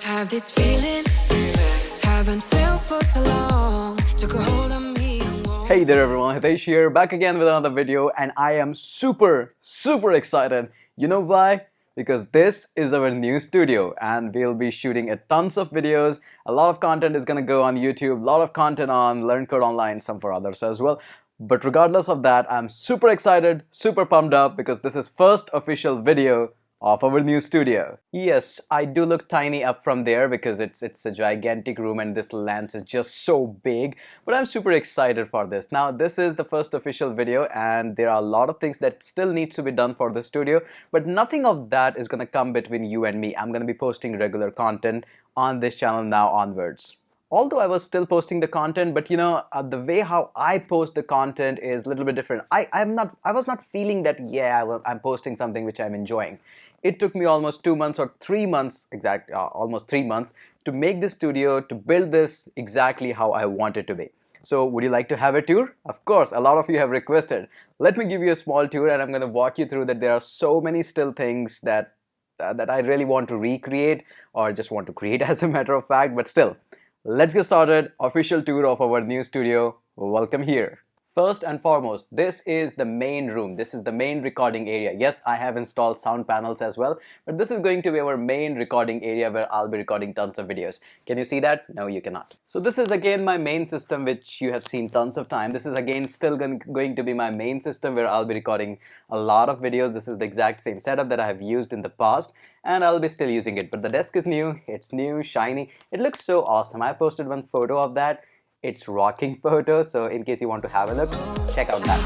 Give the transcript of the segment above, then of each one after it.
Have this feeling, haven't felt for so long. Took a hold of me and won't. Hey there everyone, Hitesh here, back again with another video, and I am super excited. You know why? Because this is our new studio and we'll be shooting a tons of videos. A lot of content is gonna go on YouTube, a lot of content on Learn Code Online, some for others as well. But regardless of that, I'm super excited, super pumped up because this is first official video of our new studio. Yes, I do look tiny up from there because it's a gigantic room and this lens is just so big, but I'm super excited for this. Now, this is the first official video and there are a lot of things that still needs to be done for the studio, but nothing of that is gonna come between you and me. I'm gonna be posting regular content on this channel now onwards. Although I was still posting the content, but you know, the way how I post the content is a little bit different. I was not feeling that, yeah, I'm posting something which I'm enjoying. It took me almost 2 months or 3 months, almost 3 months to make this studio, to build this exactly how I want it to be. So would you like to have a tour? Of course, a lot of you have requested. Let me give you a small tour and I'm going to walk you through that. There are so many still things that I really want to recreate or just want to create as a matter of fact, but still. Let's get started. Official tour of our new studio. Welcome here. First and foremost, this is the main room. This is the main recording area. Yes, I have installed sound panels as well, but this is going to be our main recording area where I'll be recording tons of videos. Can you see that? No, you cannot. So this is again my main system, which you have seen tons of time. This is again still going to be my main system where I'll be recording a lot of videos. This is the exact same setup that I have used in the past and I'll be still using it. But the desk is new, it's new, shiny. It looks so awesome. I posted one photo of that. It's rocking photo, so in case you want to have a look, check out that.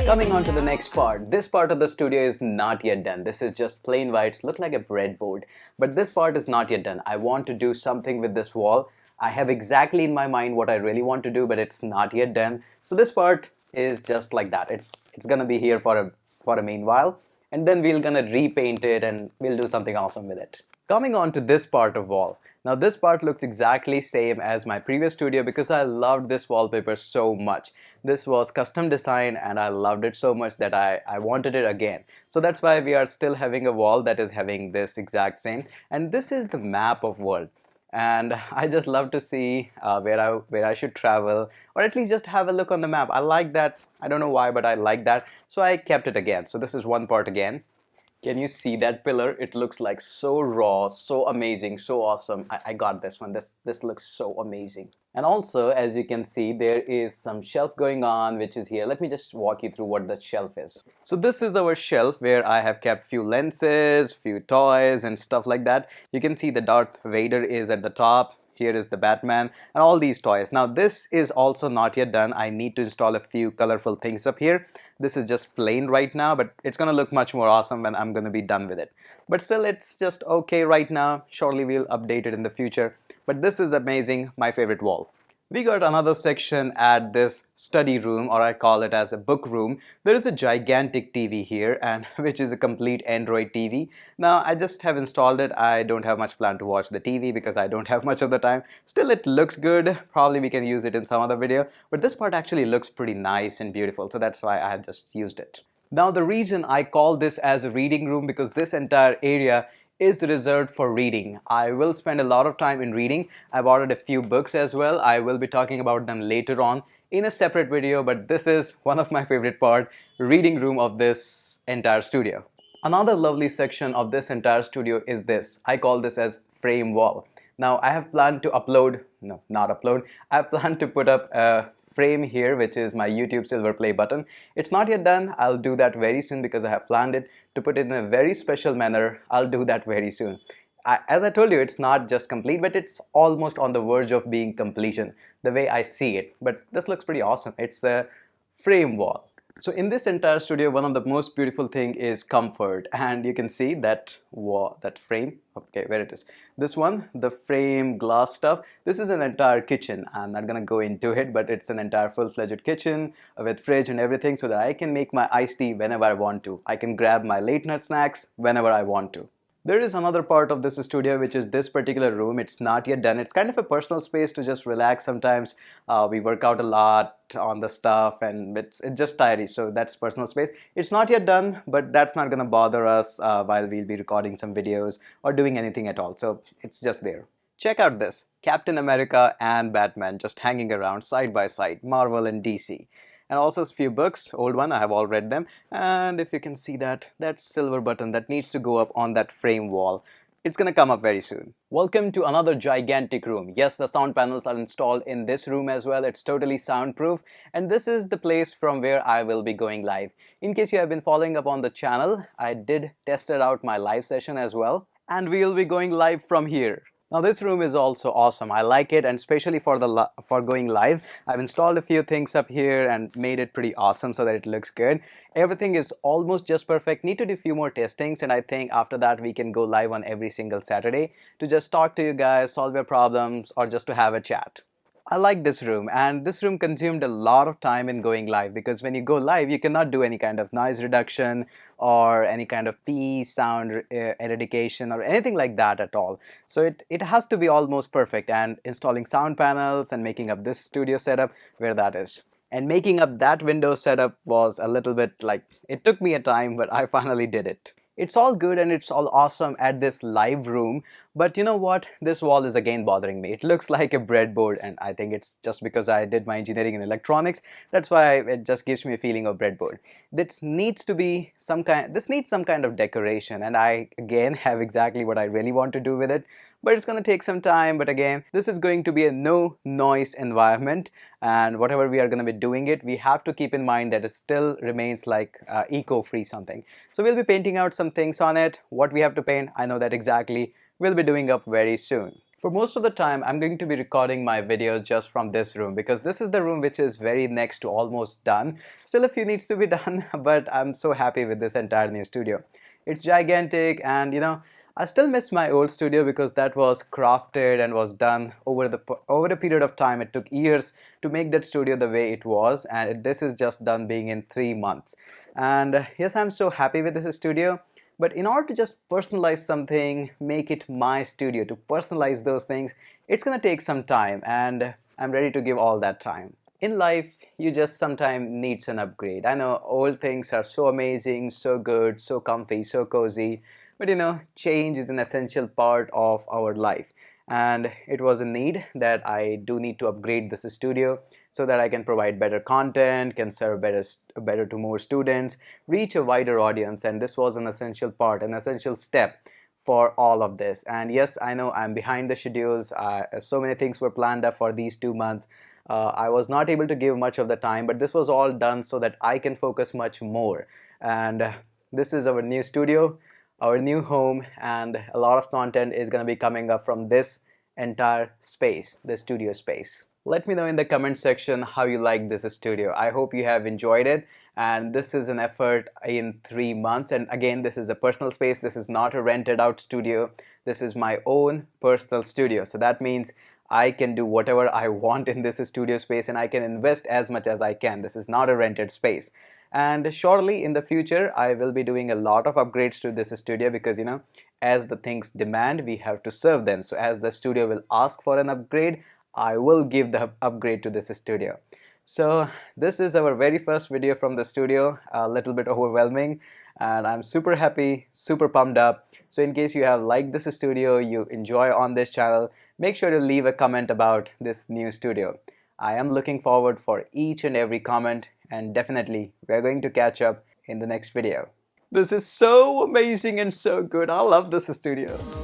Coming on to the next part. This part of the studio is not yet done. This is just plain white, look like a breadboard. But this part is not yet done. I want to do something with this wall. I have exactly in my mind what I really want to do, but it's not yet done. So this part is just like that. It's gonna be here for a meanwhile, and then we're gonna repaint it and we'll do something awesome with it. Coming on to this part of wall. Now this part looks exactly same as my previous studio because I loved this wallpaper so much. This was custom design and I loved it so much that I wanted it again. So that's why we are still having a wall that is having this exact same. And this is the map of world. And I just love to see where I should travel, or at least just have a look on the map. I like that. I don't know why, but I like that. So I kept it again. So this is one part again. Can you see that pillar? It looks like so raw, so amazing, so awesome. I got this one. This looks so amazing. And also, as you can see, there is some shelf going on, which is here. Let me just walk you through what the shelf is. So this is our shelf where I have kept few lenses, few toys and stuff like that. You can see the Darth Vader is at the top. Here is the Batman and all these toys. Now this is also not yet done. I need to install a few colorful things up here. This is just plain right now, but it's gonna look much more awesome when I'm gonna be done with it. But still, it's just okay right now. Surely we'll update it in the future. But this is amazing, my favorite wall. We got another section at this study room, or I call it as a book room. There is a gigantic TV here, and which is a complete Android TV. Now I just have installed it. I don't have much plan to watch the TV because I don't have much of the time. Still, it looks good. Probably we can use it in some other video, but this part actually looks pretty nice and beautiful, so that's why I have just used it. Now the reason I call this as a reading room because this entire area is reserved for reading. I will spend a lot of time in reading. I've ordered a few books as well. I will be talking about them later on in a separate video, but this is one of my favorite part, reading room of this entire studio. Another lovely section of this entire studio is this. I call this as frame wall. Now I have planned to upload, no, not upload, I have planned to put up a frame here, which is my YouTube silver play button. It's not yet done. I'll do that very soon because I have planned it to put it in a very special manner. I'll do that very soon. As I told you, it's not just complete, but it's almost on the verge of being completion, the way I see it. But this looks pretty awesome. It's a frame wall. So in this entire studio, one of the most beautiful thing is comfort, and you can see that wall, that frame. Okay, where it is. This one, the frame glass stuff. This is an entire kitchen. I'm not gonna go into it, but it's an entire full-fledged kitchen with fridge and everything, so that I can make my iced tea whenever I want to. I can grab my late night snacks whenever I want to. There is another part of this studio, which is this particular room. It's not yet done. It's kind of a personal space to just relax. Sometimes we work out a lot on the stuff and it's just tiring. So that's personal space. It's not yet done, but that's not going to bother us while we'll be recording some videos or doing anything at all. So it's just there. Check out this. Captain America and Batman just hanging around side by side. Marvel and DC. And also a few books, old one, I have all read them. And if you can see that silver button that needs to go up on that frame wall, it's gonna come up very soon. Welcome to another gigantic room. Yes, the sound panels are installed in this room as well. It's totally soundproof. And this is the place from where I will be going live. In case you have been following up on the channel, I did test out my live session as well. And we will be going live from here. Now this room is also awesome. I like it, and especially for going live, I've installed a few things up here and made it pretty awesome so that it looks good. Everything is almost just perfect. Need to do a few more testings, and I think after that we can go live on every single Saturday to just talk to you guys, solve your problems, or just to have a chat. I like this room, and this room consumed a lot of time in going live, because when you go live you cannot do any kind of noise reduction or any kind of sound eradication or anything like that at all. So it has to be almost perfect, and installing sound panels and making up this studio setup where that is. And making up that Windows setup was a little bit like, it took me a time, but I finally did it. It's all good and it's all awesome at this live room, but you know what? This wall is again bothering me. It looks like a breadboard, and I think it's just because I did my engineering in electronics. That's why it just gives me a feeling of breadboard. This needs some kind of decoration, and I again have exactly what I really want to do with it. But it's going to take some time. But again, this is going to be a no noise environment, and whatever we are going to be doing it, we have to keep in mind that it still remains like eco-free something. So we'll be painting out some things on it. What we have to paint, I know that exactly. We'll be doing up very soon. For most of the time, I'm going to be recording my videos just from this room, because this is the room which is very next to almost done. Still a few needs to be done, but I'm so happy with this entire new studio. It's gigantic, and you know, I still miss my old studio because that was crafted and was done over a period of time. It took years to make that studio the way it was, and this is just done being in 3 months. And yes, I'm so happy with this studio. But in order to just personalize something, make it my studio, to personalize those things, it's gonna take some time, and I'm ready to give all that time. In life, you just sometimes need an upgrade. I know old things are so amazing, so good, so comfy, so cozy, but you know, change is an essential part of our life. And it was a need that I do need to upgrade this studio so that I can provide better content, can serve better to more students, reach a wider audience, and this was an essential part, an essential step for all of this. And yes, I know I'm behind the schedules. So many things were planned up for these 2 months. I was not able to give much of the time, but this was all done so that I can focus much more. And this is our new studio, our new home, and a lot of content is going to be coming up from this entire space, the studio space. Let me know in the comment section how you like this studio. I hope you have enjoyed it, and this is an effort in 3 months. And again, this is a personal space. This is not a rented out studio. This is my own personal studio. So that means I can do whatever I want in this studio space, and I can invest as much as I can. This is not a rented space. And surely in the future I will be doing a lot of upgrades to this studio, because you know, as the things demand, we have to serve them. So as the studio will ask for an upgrade, I will give the upgrade to this studio. So this is our very first video from the studio, a little bit overwhelming, and I'm super happy, super pumped up. So in case you have liked this studio, you enjoy on this channel, make sure to leave a comment about this new studio. I am looking forward for each and every comment, and definitely we're going to catch up in the next video. This is so amazing and so good. I love this studio.